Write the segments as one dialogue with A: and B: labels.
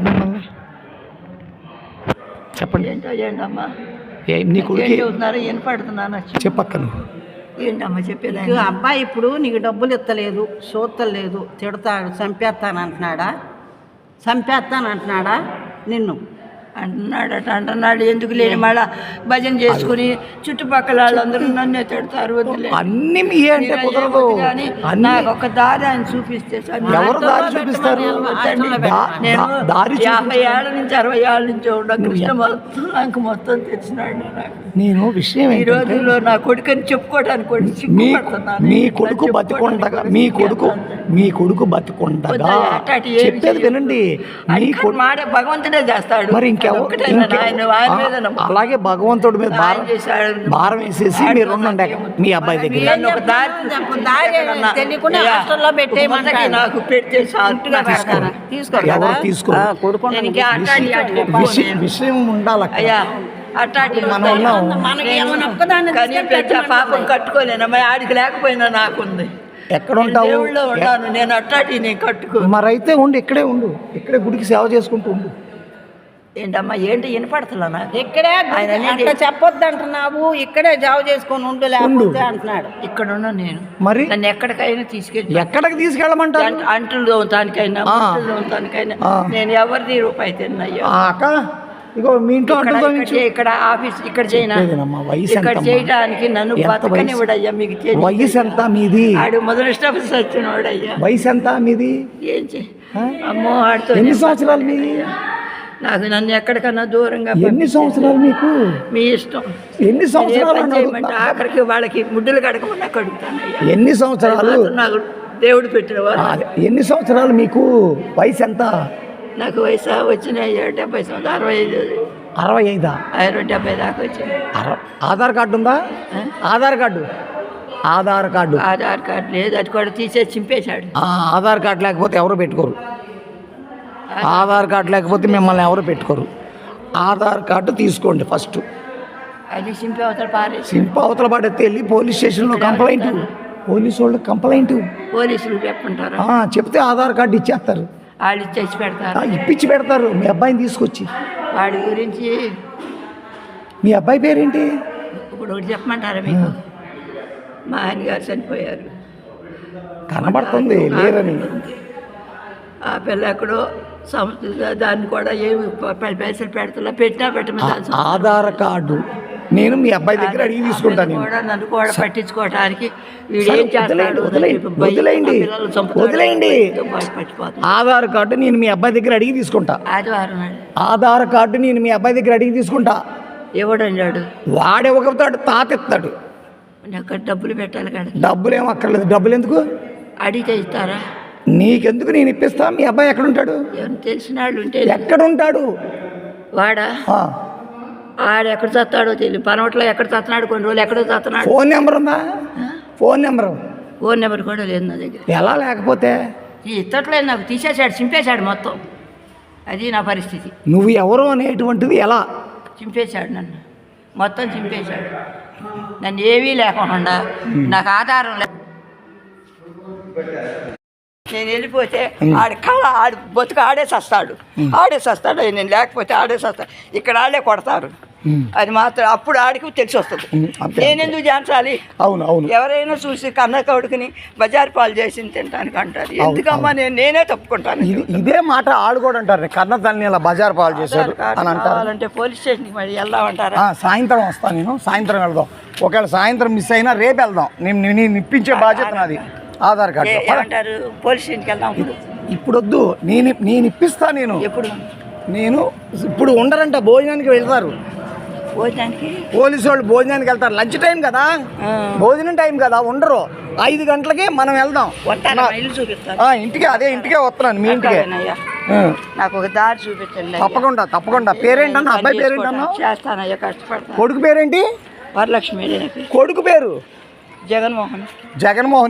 A: మిమ్మల్ని చెప్పండి.
B: ఏంటమ్మా
A: నీ కొడుకు
B: వినపడుతున్నాను
A: చెప్పక్క నువ్వు.
B: ఏంటమ్మా చెప్పేది?
C: అబ్బాయి ఇప్పుడు నీకు డబ్బులు ఇస్తలేదు, సోత్తలేదు, తిడతాడు, చంపేస్తానంటున్నాడా నిన్ను
B: అంటున్నాడు. ఎందుకు లేని మళ్ళా భజన చేసుకుని చుట్టుపక్కల వాళ్ళందరూ నన్నే తిడతారు. వద్దులే
A: అన్ని మీ అంటే కుదరదు.
B: నాకు ఒక దారి ఆయన చూపిస్తే
A: ఎవరు దారి చూపిస్తారు?
B: నేను 50 ఏళ్ళ నుంచి 60 ఏళ్ళ నుంచి కృష్ణ మొత్తం నాకు మొత్తం తెలిసినాడు.
A: నేను విషయం
B: ఈ రోజుల్లో నా కొడుకుని చెప్పుకోవడానికి
A: మీ కొడుకు బతికొండగా మీ కొడుకు బతికొండగా చెప్పేది వినండి.
B: భగవంతుడే చేస్తాడు.
A: మరి అలాగే భగవంతుడి మీద భారం వేసేసి మీరు ఉండండి మీ అబ్బాయి దగ్గర.
B: నాకు పెడితే
A: విషయం ఉండాలి.
B: పాపం కట్టుకోలేనమ్మా, ఆడికి లేకపోయినా నాకుంది.
A: ఎక్కడ ఉంటావు?
B: నేను అట్టాటి నేను కట్టుకో.
A: మరైతే ఉండు, ఇక్కడే ఉండు, ఇక్కడే గుడికి సేవ చేసుకుంటూ ఉండు.
B: ఏంటమ్మా ఏంటి వినపడుతున్నా?
C: ఇక్కడే చెప్పొద్దు అంటున్నావు, ఇక్కడే జాబ్ చేసుకొని ఉండు లేకపోతే అంటున్నాడు.
B: ఇక్కడ ఉన్నా నేను.
A: మరి
B: నన్ను ఎక్కడికైనా తీసుకెళ్ళి
A: ఎక్కడికి తీసుకెళ్ళమంటారు?
B: అంటులు దోమతానికైనా నేను ఎవరిది రూపాయి తిన్నయ్యా.
A: అక్క ఇగో మీ ఇంట్లో
B: ఇక్కడ ఆఫీస్ ఇక్కడ ఇక్కడ చేయడానికి నన్ను బతకనివ్వడయ్యా. మీకు
A: వయసు ఎంత మీది?
B: ఆడు మొదటి స్టాఫ్ వచ్చినవాడయ్యా.
A: వయసు ఎంత మీది?
B: ఏం అమ్మో ఆడుతో.
A: ఎన్ని సంవత్సరాలు మీది?
B: నాకు నన్ను ఎక్కడికన్నా దూరంగా.
A: ఎన్ని సంవత్సరాలు మీకు?
B: మీ ఇష్టం.
A: ఎన్ని సంవత్సరాలు?
B: ఆఖరికి వాళ్ళకి ముడ్డులు కడకమన్నా కడుగుతానయ్యా.
A: ఎన్ని సంవత్సరాలు?
B: నాకు దేవుడు పెట్టిన వాళ్ళు.
A: ఎన్ని సంవత్సరాలు మీకు? వయసు ఎంత?
B: నాకు వయసు వచ్చినాయి 70 సంవత్సరాలు. 65.
A: 65?
B: 70 దాకా వచ్చింది.
A: ఆధార్ కార్డు ఉందా? ఆధార్ కార్డు
B: లేదు, అది కూడా తీసేసి చింపేశాడు.
A: ఆధార్ కార్డు లేకపోతే ఎవరు పెట్టుకోరు. ఆధార్ కార్డు లేకపోతే మిమ్మల్ని ఎవరు పెట్టుకోరు. ఆధార్ కార్డు తీసుకోండి ఫస్ట్.
B: అది సింప
A: అవతల పాడైతే వెళ్ళి పోలీస్ స్టేషన్లో కంప్లైంట్. పోలీసు వాళ్ళు కంప్లైంట్
B: పోలీసులు చెప్పంటారు.
A: చెప్తే ఆధార్ కార్డు ఇచ్చేస్తారు.
B: వాళ్ళు ఇచ్చేసి పెడతారు.
A: ఇప్పించి పెడతారు మీ అబ్బాయిని తీసుకొచ్చి.
B: వాడి గురించి
A: మీ అబ్బాయి పేరేంటి?
B: ఇప్పుడు ఒకటి చెప్పమంటారా మీకు? మా ఆయన గారు చనిపోయారు.
A: కనబడుతుంది లేరని.
B: ఆ పిల్ల ఎక్కడో దాన్ని కూడా ఏమి పైసలు పెట్టినా పెట్టమని.
A: ఆధార్ కార్డు నేను మీ అబ్బాయి దగ్గర అడిగి తీసుకుంటాను.
B: నన్ను కూడా పట్టించుకోవడానికి వీడేం చేస్తాడు?
A: వదిలేయండి. ఆధార్ కార్డు నేను మీ అబ్బాయి దగ్గర అడిగి తీసుకుంటా. ఆధార్ కార్డు నేను మీ అబ్బాయి దగ్గర అడిగి తీసుకుంటా.
B: ఎవడన్నాడు?
A: వాడెవగతాడు, తాతెత్తాడు.
B: డబ్బులు పెట్టాలి కదా.
A: డబ్బులు ఏం అక్కర్లేదు. డబ్బులు ఎందుకు?
B: అడిగితే ఇస్తారా?
A: నీకెందుకు, నేను ఇప్పిస్తా. మీ అబ్బాయి ఎక్కడుంటాడు?
B: తెలిసిన వాళ్ళు ఉంటే.
A: ఎక్కడుంటాడు
B: వాడా? ఆడెక్కడ చస్తాడో తెలియదు. పనవట్లో ఎక్కడ చస్తున్నాడు, కొన్ని రోజులు ఎక్కడో చస్తున్నాడు.
A: ఫోన్ నెంబర్ ఉందా? ఫోన్
B: నెంబర్ కూడా లేదు నా దగ్గర.
A: ఎలా లేకపోతే?
B: ఇత్తట్లేదు నాకు. తీసేశాడు, చింపేశాడు మొత్తం. అది నా పరిస్థితి.
A: నువ్వు ఎవరు అనేటువంటిది ఎలా?
B: చింపేశాడు నన్ను మొత్తం, చింపేశాడు నన్ను. ఏమీ లేకుండా నాకు ఆధారం లేదు. నేను వెళ్ళిపోతే ఆడి బతుకు ఆడేసేస్తాడు. నేను లేకపోతే ఆడేసేస్తాడు. ఇక్కడ ఆడే కొడతారు. అది మాత్రం అప్పుడు ఆడికి తెలిసి వస్తుంది. నేనెందుకు చేయించాలి?
A: అవును.
B: ఎవరైనా చూసి కన్న కొడుకుని బజార్ పాలు చేసి తింటానికి అంటారు. ఎందుకమ్మా నేనే తప్పుకుంటాను.
A: ఇదే మాట ఆడు కూడా అంటారు. కన్న తల్లిని ఇలా బజార్ పాలు చేశారు అని అంటారు.
B: అంటే పోలీస్ స్టేషన్కి మరి వెళ్దామంటారా?
A: సాయంత్రం వస్తాను నేను. సాయంత్రం వెళ్దాం. ఒకవేళ సాయంత్రం మిస్ అయినా రేపు వెళ్దాం. నేను ఇప్పించే బాధ్యత నాది. ఆధార్ కార్డు
B: ఏమంటారు? పోలీస్ స్టేషన్కి వెళ్దాం.
A: ఇప్పుడు వద్దు, నేను ఇప్పిస్తా. ఇప్పుడు ఉండరంట, భోజనానికి వెళ్తారు.
B: భోజనానికి
A: పోలీసు వాళ్ళు భోజనానికి వెళ్తారు. లంచ్ టైం కదా, భోజనం టైం కదా, ఉండరు. 5 గంటలకి మనం వెళ్దాం. ఇంటికే వస్తున్నాను. మీ ఇంటికే
B: నాకు ఒక దారి చూపించండి.
A: తప్పకుండా. పేరేంటన్నా? అబ్బాయి పేరేంటన్నా?
B: చేస్తానయ్యా, కష్టపడతాను.
A: కొడుకు పేరేంటి?
B: వరలక్ష్మి.
A: కొడుకు పేరు
B: జగన్మోహన్.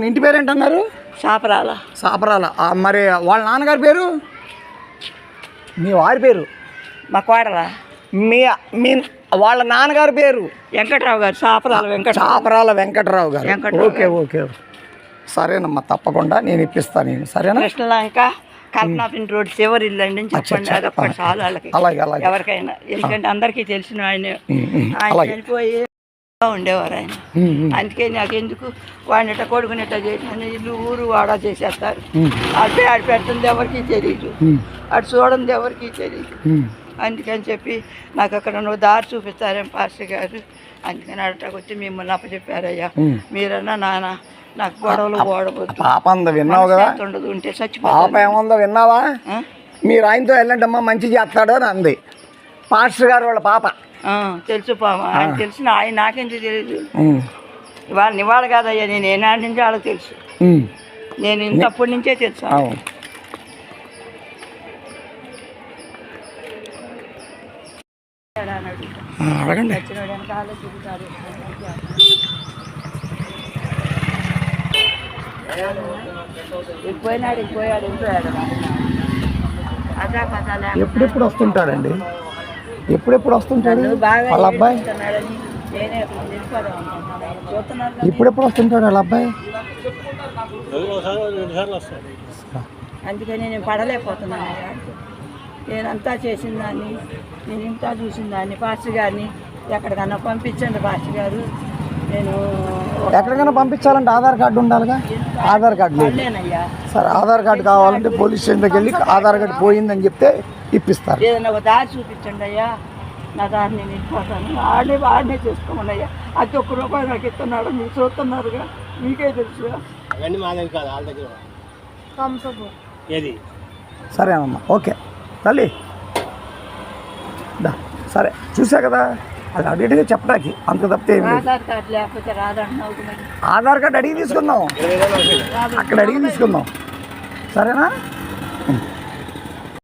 A: ఇంటి పేరేంటన్నారు?
B: సాపరాల.
A: మరి వాళ్ళ నాన్నగారి పేరు? మీ వారి పేరు?
B: మా కోడలా.
A: మీ వాళ్ళ నాన్నగారి పేరు?
B: వెంకట్రావు గారు.
A: సాపరాల వెంకట్రావు గారు. ఓకే. సరేనమ్మా, తప్పకుండా నేను ఇప్పిస్తాను. సరేనా?
B: కృష్ణలంక కల్పనాపిన్ రోడ్ చివరి ఇల్లు అండి అని చెప్పండి.
A: అచ్చా.
B: అదొక్కటి చాలు వాళ్ళకి,
A: అలాగే అలాగే
B: ఎవరికైనా. ఎందుకంటే అందరికీ తెలిసిన ఆయన. ఆయన
A: అలాగే
B: చనిపోయి ఉండేవారు ఆయన. అందుకే నాకు ఎందుకు వాడిని ఇట్లా కొడుకుని ఇట్లా చేసిన ఇల్లు ఊరు వాడ చేసేస్తారు. అదే ఆడు పెట్టింది ఎవరికి తెలియదు, అటు చూడండి ఎవరికి తెలియదు. అందుకని చెప్పి నాకు అక్కడ నువ్వు దారి చూపిస్తారేం పాస్టర్ గారు, అందుకని అడటకు వచ్చి మిమ్మల్ని అప్పచెప్పారయ్యా. మీరన్నా నాన్న నాకు గొడవలు ఓడవద్దు,
A: పాప అంద విన్నావు కదా,
B: ఉండదు ఉంటే
A: పాప
B: చచ్చిపోతాను.
A: ఏముందో విన్నావా? మీరు ఆయనతో వెళ్ళంటమ్మా మంచి చేస్తాడు అని అంది పాస్టర్ గారు వాళ్ళ పాప.
B: తెలుసు పాప, ఆయన తెలిసిన ఆయన నాకెందుకు తెలియదు. ఇవాళ కాదయ్యా, నేను ఏనాటి నుంచి వాళ్ళకి తెలుసు. నేను ఇంతప్పటి నుంచే తెలుసు.
A: అడగండి.
B: పోయినాడు పోయాడు వెళ్ళిపోయాడు. అదా పదాలే
A: ఎప్పుడెప్పుడు వస్తుంటాడండి, ఎప్పుడెప్పుడు వస్తుంటాడు
B: బాగా
A: వాళ్ళ అబ్బాయి?
B: ఏడుస్తున్నాడని నేనే వెళ్ళిపోదాం అనుకుంటున్నాను. చూస్తున్నారు కదా.
A: ఎప్పుడెప్పుడు వస్తుంటాడు వాళ్ళ అబ్బాయి?
B: అందుకని నేను పడలేకపోతున్నాను అయ్యా. నేనంతా చేసిన దాన్ని, నేను ఇంత చూసిన దాన్ని, పాస్టర్ గారిని ఎక్కడికన్నా పంపించండి పాస్టర్ గారు. నేను
A: ఎక్కడికైనా పంపించాలంటే ఆధార్ కార్డు ఉండాలిగా. ఆధార్ కార్డు లేదు.
B: లేనయ్యా,
A: సరే ఆధార్ కార్డు కావాలంటే పోలీస్ స్టేషన్కి వెళ్ళి ఆధార్ కార్డు పోయిందని చెప్తే ఇప్పిస్తారు.
B: ఏదైనా ఒక దారి చూపించండి అయ్యా, నా దారి నేను వెళ్ళిపోతాను. ఆడనే చేసుకోమని అయ్యా. అది ₹1 నాకు ఇస్తున్నాడు, మీరు చూస్తున్నారుగా, మీకే తెలుసుగా.
A: సరేనమ్మా, ఓకే తల్లి దా. సరే చూసా కదా, అది అడిగితే చెప్పడానికి అంత తప్పితే ఏం లేదు.
B: ఆధార్ కార్డు లేకపోతే రాదంటున్నావు కదా.
A: ఆధార్ కార్డు అడిగి తీసుకుందాం, అక్కడ అడిగి తీసుకుందాం. సరేనా?